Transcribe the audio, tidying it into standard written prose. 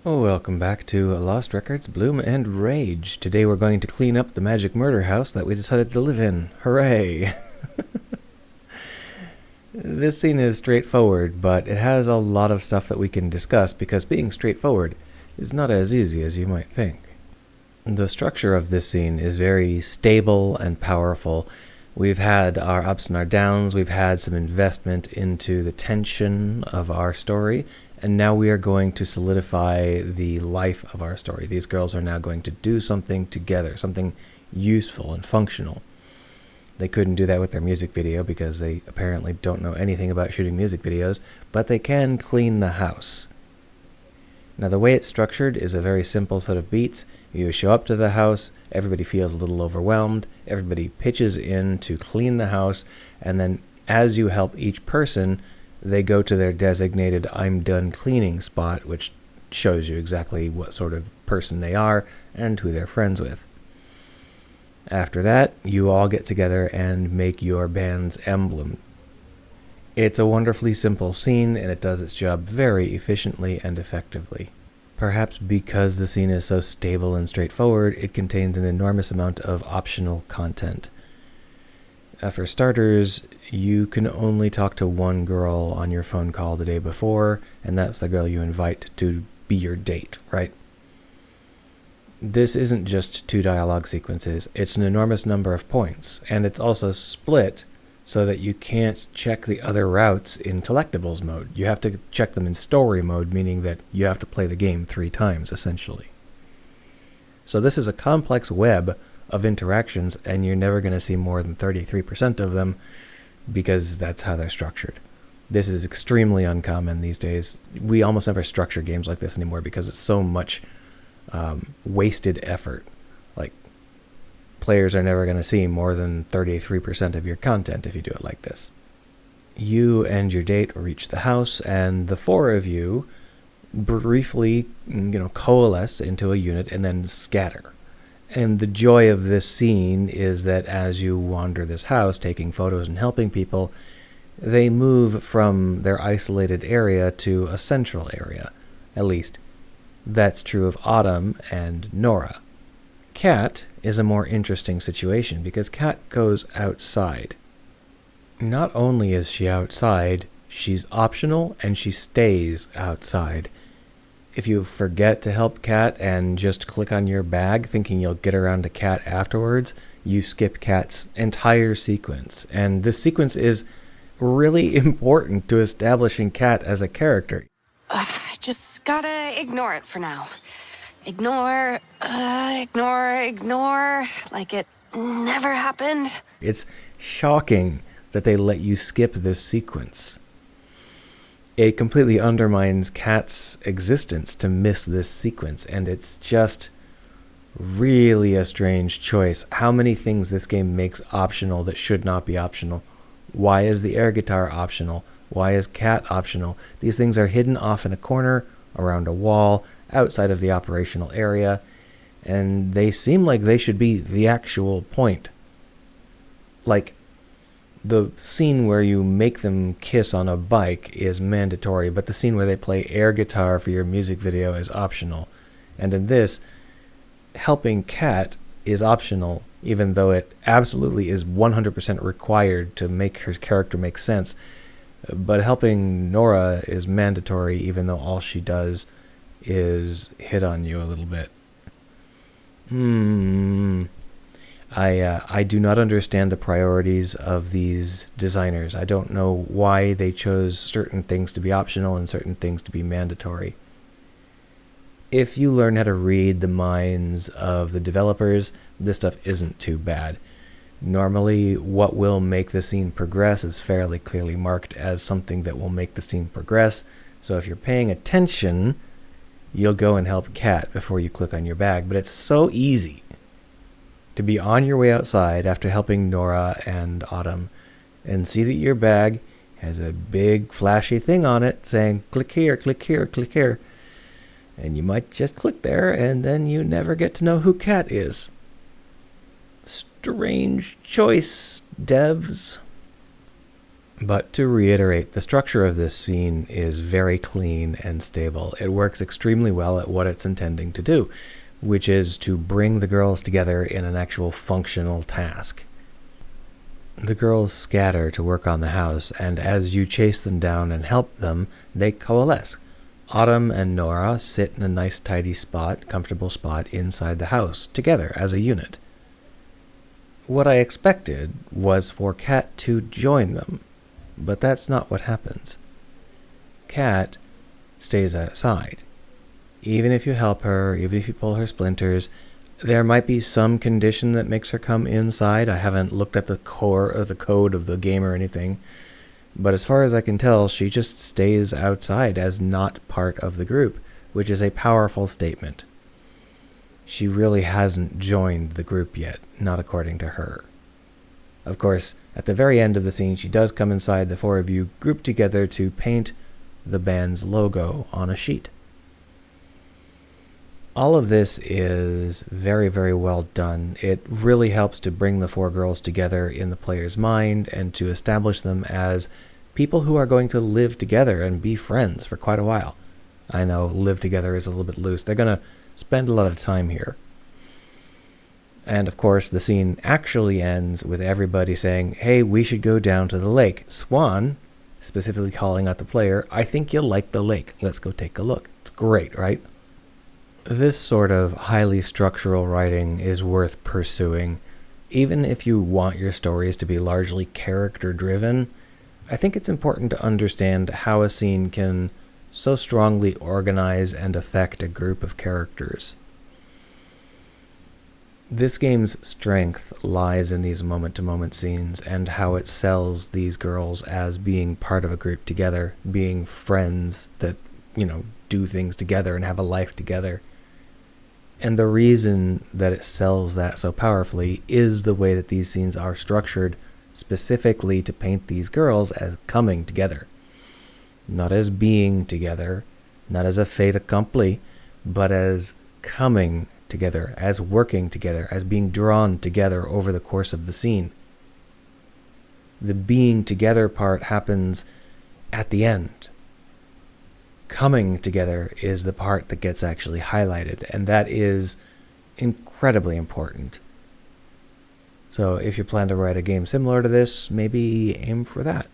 Welcome back to Lost Records, Bloom and Rage. Today we're going to clean up the magic murder house that we decided to live in. Hooray! This scene is straightforward, but it has a lot of stuff that we can discuss because being straightforward is not as easy as you might think. The structure of this scene is very stable and powerful. We've had our ups and our downs, we've had some investment into the tension of our story, and now we are going to solidify the life of our story. These girls are now going to do something together, something useful and functional. They couldn't do that with their music video because they apparently don't know anything about shooting music videos, but they can clean the house. Now the way it's structured is a very simple set of beats. You show up to the house, everybody feels a little overwhelmed, everybody pitches in to clean the house, and then as you help each person, they go to their designated I'm done cleaning spot, which shows you exactly what sort of person they are and who they're friends with. After that, you all get together and make your band's emblem. It's a wonderfully simple scene, and it does its job very efficiently and effectively. Perhaps because the scene is so stable and straightforward, it contains an enormous amount of optional content. For starters, you can only talk to one girl on your phone call the day before, and that's the girl you invite to be your date, right? This isn't just 2 dialogue sequences, it's an enormous number of points, and it's also split so that you can't check the other routes in collectibles mode. You have to check them in story mode, meaning that you have to play the game 3 times, essentially. So this is a complex web of interactions, and you're never going to see more than 33% of them because that's how they're structured. This is extremely uncommon these days. We almost never structure games like this anymore because it's so much wasted effort. Like, players are never going to see more than 33% of your content if you do it like this. You and your date reach the house, and the 4 of you briefly, coalesce into a unit and then scatter. And the joy of this scene is that as you wander this house, taking photos and helping people, they move from their isolated area to a central area. At least, that's true of Autumn and Nora. Kat is a more interesting situation because Kat goes outside. Not only is she outside, she's optional and she stays outside. If you forget to help Kat and just click on your bag thinking you'll get around to Kat afterwards, you skip Kat's entire sequence. And this sequence is really important to establishing Kat as a character. I just gotta ignore it for now. Ignore, like it never happened. It's shocking that they let you skip this sequence. It completely undermines Kat's existence to miss this sequence, and it's just really a strange choice. How many things this game makes optional that should not be optional? Why is the air guitar optional? Why is Kat optional? These things are hidden off in a corner, around a wall, outside of the operational area, and they seem like they should be the actual point. Like, the scene where you make them kiss on a bike is mandatory, but the scene where they play air guitar for your music video is optional. And in this, helping Kat is optional, even though it absolutely is 100% required to make her character make sense. But helping Nora is mandatory, even though all she does is hit on you a little bit. I do not understand the priorities of these designers. I don't know why they chose certain things to be optional and certain things to be mandatory. If you learn how to read the minds of the developers, this stuff isn't too bad. Normally, what will make the scene progress is fairly clearly marked as something that will make the scene progress. So if you're paying attention, you'll go and help Kat before you click on your bag. But it's so easy to be on your way outside after helping Nora and Autumn and see that your bag has a big flashy thing on it saying, click here, click here, click here. And you might just click there, and then you never get to know who Kat is. Strange choice, devs. But to reiterate, the structure of this scene is very clean and stable. It works extremely well at what it's intending to do, which is to bring the girls together in an actual functional task. The girls scatter to work on the house, and as you chase them down and help them, they coalesce. Autumn and Nora sit in a nice tidy spot, comfortable spot inside the house, together as a unit. What I expected was for Kat to join them, but that's not what happens. Kat stays outside. Even if you help her, even if you pull her splinters, there might be some condition that makes her come inside. I haven't looked at the core of the code of the game or anything, but as far as I can tell, she just stays outside as not part of the group, which is a powerful statement. She really hasn't joined the group yet, not according to her. Of course, at the very end of the scene, she does come inside. The four of you group together to paint the band's logo on a sheet. All of this is very, very well done. It really helps to bring the four girls together in the player's mind and to establish them as people who are going to live together and be friends for quite a while. I know live together is a little bit loose. They're going to spend a lot of time here. And of course, the scene actually ends with everybody saying, "Hey, we should go down to the lake." Swan, specifically calling out the player, "I think you'll like the lake. Let's go take a look." It's great, right? This sort of highly structural writing is worth pursuing. Even if you want your stories to be largely character-driven, I think it's important to understand how a scene can so strongly organize and affect a group of characters. This game's strength lies in these moment-to-moment scenes and how it sells these girls as being part of a group together, being friends that, do things together and have a life together. And the reason that it sells that so powerfully is the way that these scenes are structured specifically to paint these girls as coming together. Not as being together, not as a fait accompli, but as coming together, as working together, as being drawn together over the course of the scene. The being together part happens at the end. Coming together is the part that gets actually highlighted, and that is incredibly important. So if you plan to write a game similar to this, maybe aim for that.